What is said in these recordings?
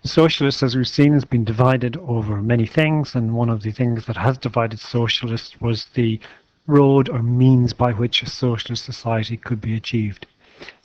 Socialists, as we've seen, has been divided over many things, and one of the things that has divided socialists was the road or means by which a socialist society could be achieved.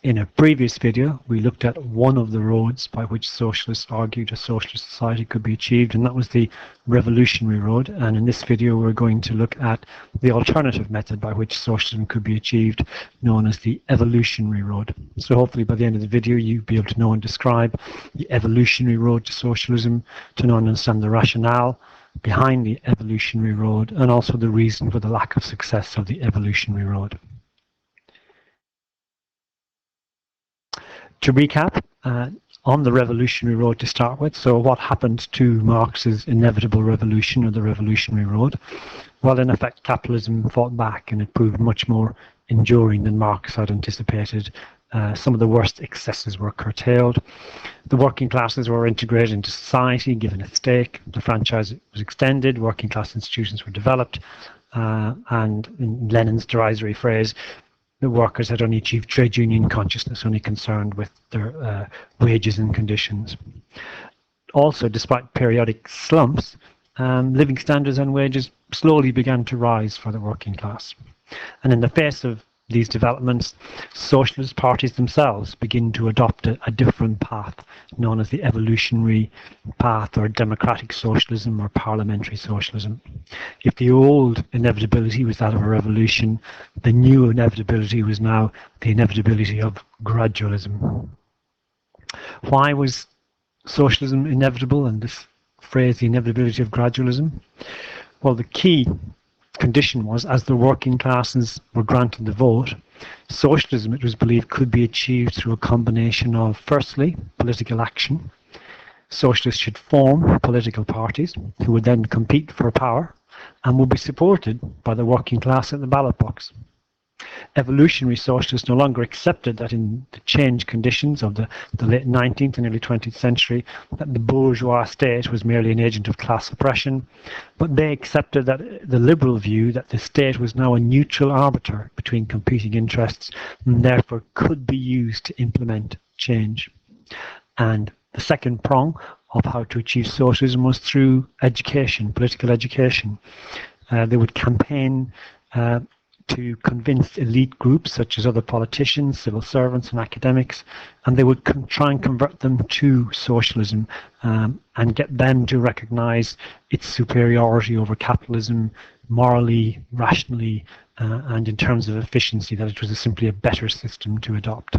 In a previous video, we looked at one of the roads by which socialists argued a socialist society could be achieved, and that was the revolutionary road. And in this video, we're going to look at the alternative method by which socialism could be achieved, known as the evolutionary road. So hopefully by the end of the video, you'll be able to know and describe the evolutionary road to socialism, to know and understand the rationale behind the evolutionary road, and also the reason for the lack of success of the evolutionary road. To recap, on the revolutionary road to start with, so what happened to Marx's inevitable revolution, or the revolutionary road? Well, in effect, capitalism fought back, and it proved much more enduring than Marx had anticipated. Some of the worst excesses were curtailed. The working classes were integrated into society, given a stake. The franchise was extended. Working class institutions were developed. And in Lenin's derisory phrase, the workers had only achieved trade union consciousness, only concerned with their wages and conditions. Also, despite periodic slumps, living standards and wages slowly began to rise for the working class. And in the face of these developments, socialist parties themselves begin to adopt a different path, known as the evolutionary path, or democratic socialism, or parliamentary socialism. If the old inevitability was that of a revolution, the new inevitability was now the inevitability of gradualism. Why was socialism inevitable, and this phrase, the inevitability of gradualism? Well, the key condition was, as the working classes were granted the vote, socialism, it was believed, could be achieved through a combination of, firstly, political action. Socialists should form political parties who would then compete for power and would be supported by the working class at the ballot box. Evolutionary socialists no longer accepted that in the changed conditions of the late 19th and early 20th century, that the bourgeois state was merely an agent of class oppression, but they accepted that the liberal view that the state was now a neutral arbiter between competing interests, and therefore could be used to implement change. And the second prong of how to achieve socialism was through education, political education. They would campaign to convince elite groups such as other politicians, civil servants and academics, and they would try and convert them to socialism and get them to recognize its superiority over capitalism morally, rationally, and in terms of efficiency, that it was simply a better system to adopt.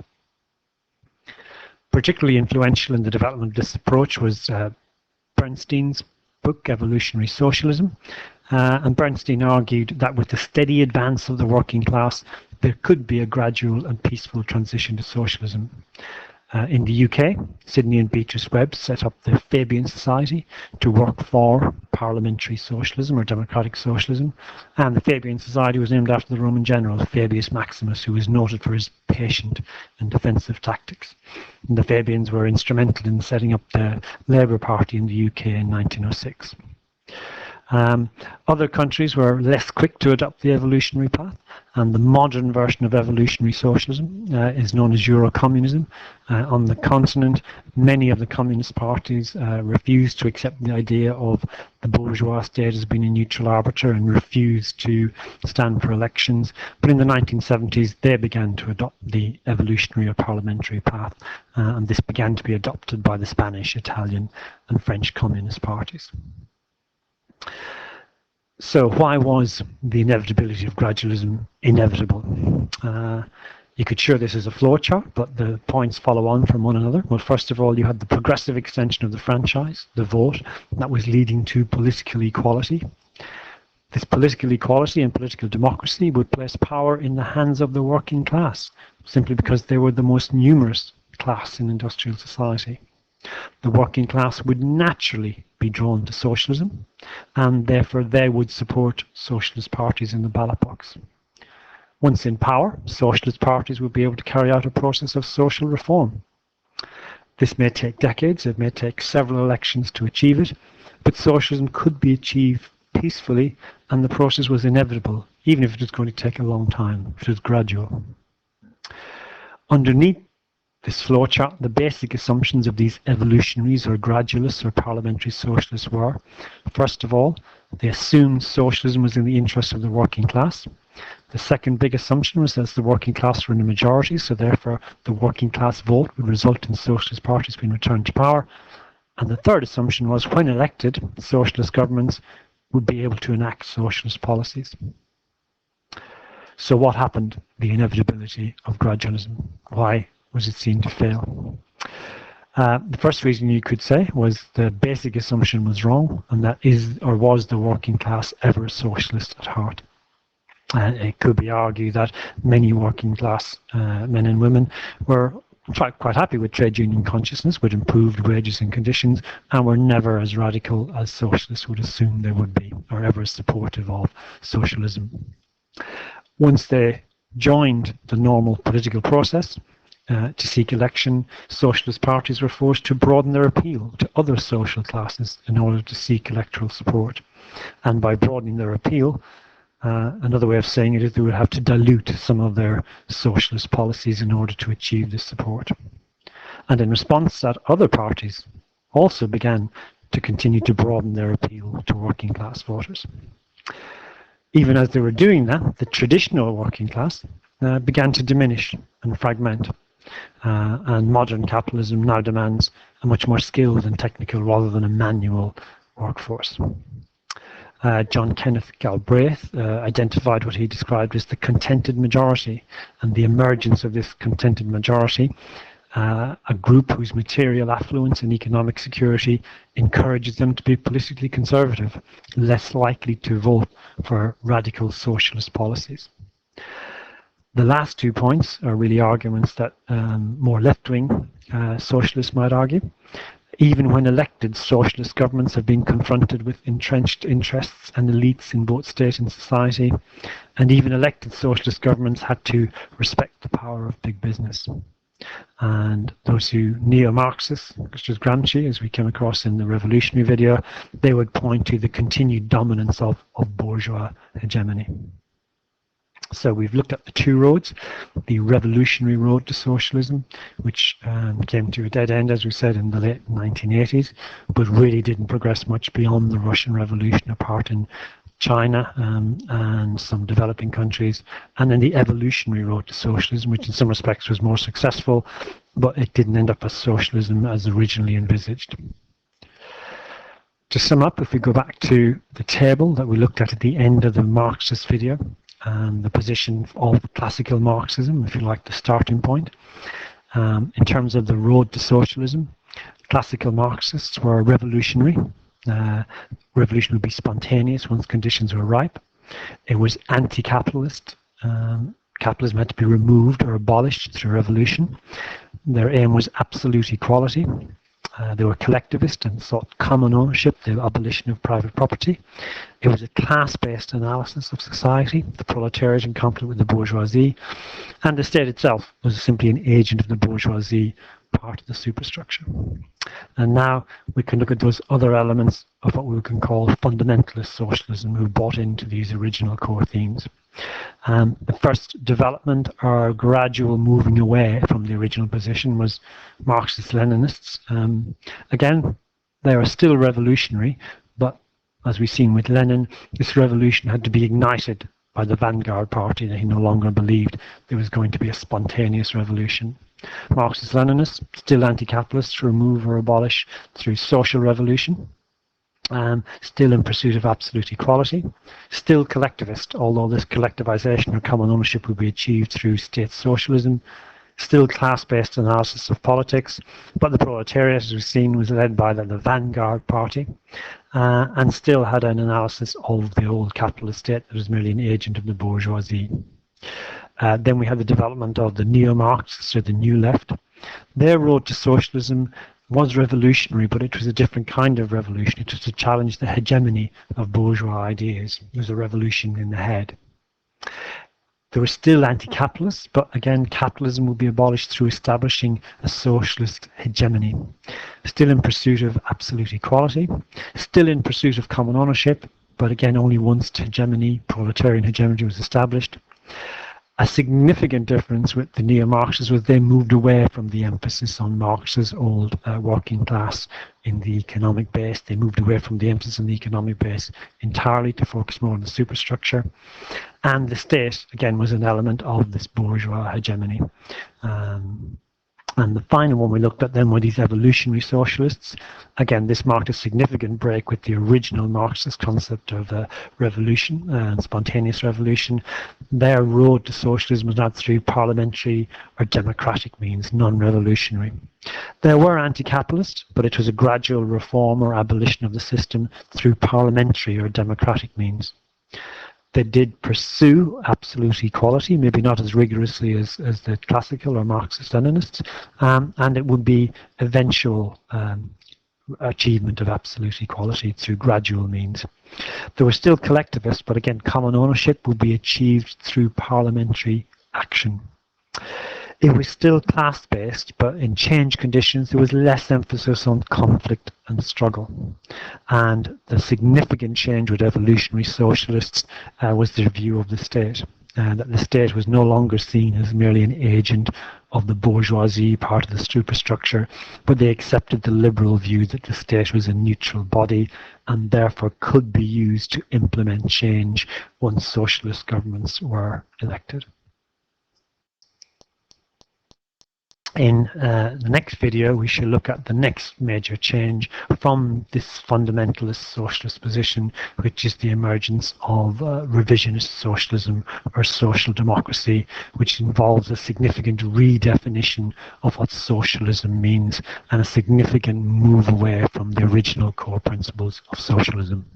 Particularly influential in the development of this approach was Bernstein's book, Evolutionary Socialism. And Bernstein argued that with the steady advance of the working class, there could be a gradual and peaceful transition to socialism. In the UK, Sidney and Beatrice Webb set up the Fabian Society to work for parliamentary socialism, or democratic socialism. And the Fabian Society was named after the Roman general Fabius Maximus, who was noted for his patient and defensive tactics. And the Fabians were instrumental in setting up the Labour Party in the UK in 1906. Other countries were less quick to adopt the evolutionary path, and the modern version of evolutionary socialism is known as Eurocommunism. On the continent, many of the communist parties refused to accept the idea of the bourgeois state as being a neutral arbiter and refused to stand for elections. But in the 1970s, they began to adopt the evolutionary or parliamentary path, and this began to be adopted by the Spanish, Italian, and French communist parties. So why was the inevitability of gradualism inevitable? You could show this as a flowchart, but the points follow on from one another. Well, first of all, you had the progressive extension of the franchise, the vote, that was leading to political equality. This political equality and political democracy would place power in the hands of the working class, simply because they were the most numerous class in industrial society. The working class would naturally be drawn to socialism, and therefore they would support socialist parties in the ballot box. Once in power, socialist parties would be able to carry out a process of social reform. This may take decades, it may take several elections to achieve it, but socialism could be achieved peacefully, and the process was inevitable, even if it was going to take a long time, if it was gradual. Underneath this flowchart, the basic assumptions of these evolutionaries or gradualists or parliamentary socialists were, first of all, they assumed socialism was in the interest of the working class. The second big assumption was that the working class were in the majority, so therefore the working class vote would result in socialist parties being returned to power. And the third assumption was when elected, socialist governments would be able to enact socialist policies. So what happened? The inevitability of gradualism. Why was it seen to fail? The first reason you could say was the basic assumption was wrong, and that is or was the working class ever socialist at heart. And it could be argued that many working class men and women were quite happy with trade union consciousness, with improved wages and conditions, and were never as radical as socialists would assume they would be, or ever supportive of socialism. Once they joined the normal political process to seek election, socialist parties were forced to broaden their appeal to other social classes in order to seek electoral support. And by broadening their appeal, another way of saying it is they would have to dilute some of their socialist policies in order to achieve this support. And in response to that, other parties also began to continue to broaden their appeal to working class voters. Even as they were doing that, the traditional working class began to diminish and fragment. And modern capitalism now demands a much more skilled and technical rather than a manual workforce. John Kenneth Galbraith identified what he described as the contented majority, and the emergence of this contented majority, a group whose material affluence and economic security encourages them to be politically conservative, less likely to vote for radical socialist policies. The last 2 points are really arguments that more left-wing socialists might argue. Even when elected, socialist governments have been confronted with entrenched interests and elites in both state and society, and even elected socialist governments had to respect the power of big business. And those who neo-Marxists, such as Gramsci, as we came across in the revolutionary video, they would point to the continued dominance of bourgeois hegemony. So we've looked at the two roads, the revolutionary road to socialism, which came to a dead end, as we said, in the late 1980s, but really didn't progress much beyond the Russian Revolution, apart in China and some developing countries, and then the evolutionary road to socialism, which in some respects was more successful, but it didn't end up as socialism as originally envisaged. To sum up, if we go back to the table that we looked at the end of the Marxist video, and the position of classical Marxism, if you like, the starting point. In terms of the road to socialism, classical Marxists were revolutionary. Revolution would be spontaneous once conditions were ripe. It was anti-capitalist. Capitalism had to be removed or abolished through revolution. Their aim was absolute equality. They were collectivist and sought common ownership, the abolition of private property. It was a class-based analysis of society, the proletariat in conflict with the bourgeoisie, and the state itself was simply an agent of the bourgeoisie, part of the superstructure. And now we can look at those other elements of what we can call fundamentalist socialism, who bought into these original core themes. The first development or gradual moving away from the original position was Marxist-Leninists. Again, they are still revolutionary, but as we've seen with Lenin, this revolution had to be ignited by the vanguard party, that he no longer believed there was going to be a spontaneous revolution. Marxist-Leninists, still anti-capitalist, remove or abolish through social revolution. Still in pursuit of absolute equality, still collectivist, although this collectivization or common ownership would be achieved through state socialism, still class-based analysis of politics, but the proletariat, as we've seen, was led by the vanguard party, and still had an analysis of the old capitalist state that was merely an agent of the bourgeoisie. Then we had the development of the neo-Marxists, or the new left. Their road to socialism was revolutionary, but it was a different kind of revolution. It was to challenge the hegemony of bourgeois ideas. It was a revolution in the head. They were still anti-capitalist, but again, capitalism would be abolished through establishing a socialist hegemony. Still in pursuit of absolute equality, still in pursuit of common ownership, but again, only once hegemony, proletarian hegemony, was established. A significant difference with the neo-Marxists was they moved away from the emphasis on Marx's old working class in the economic base. They moved away from the emphasis on the economic base entirely to focus more on the superstructure. And the state, again, was an element of this bourgeois hegemony. And the final one we looked at then were these evolutionary socialists. Again, this marked a significant break with the original Marxist concept of revolution and spontaneous revolution. Their road to socialism was not through parliamentary or democratic means, non-revolutionary. They were anti-capitalist, but it was a gradual reform or abolition of the system through parliamentary or democratic means. They did pursue absolute equality, maybe not as rigorously as the classical or Marxist-Leninists, and it would be eventual achievement of absolute equality through gradual means. They were still collectivist, but again, common ownership would be achieved through parliamentary action. It was still class-based, but in changed conditions, there was less emphasis on conflict and struggle. And the significant change with evolutionary socialists was their view of the state, and that the state was no longer seen as merely an agent of the bourgeoisie, part of the superstructure, but they accepted the liberal view that the state was a neutral body and therefore could be used to implement change once socialist governments were elected. In the next video, we shall look at the next major change from this fundamentalist socialist position, which is the emergence of revisionist socialism or social democracy, which involves a significant redefinition of what socialism means and a significant move away from the original core principles of socialism.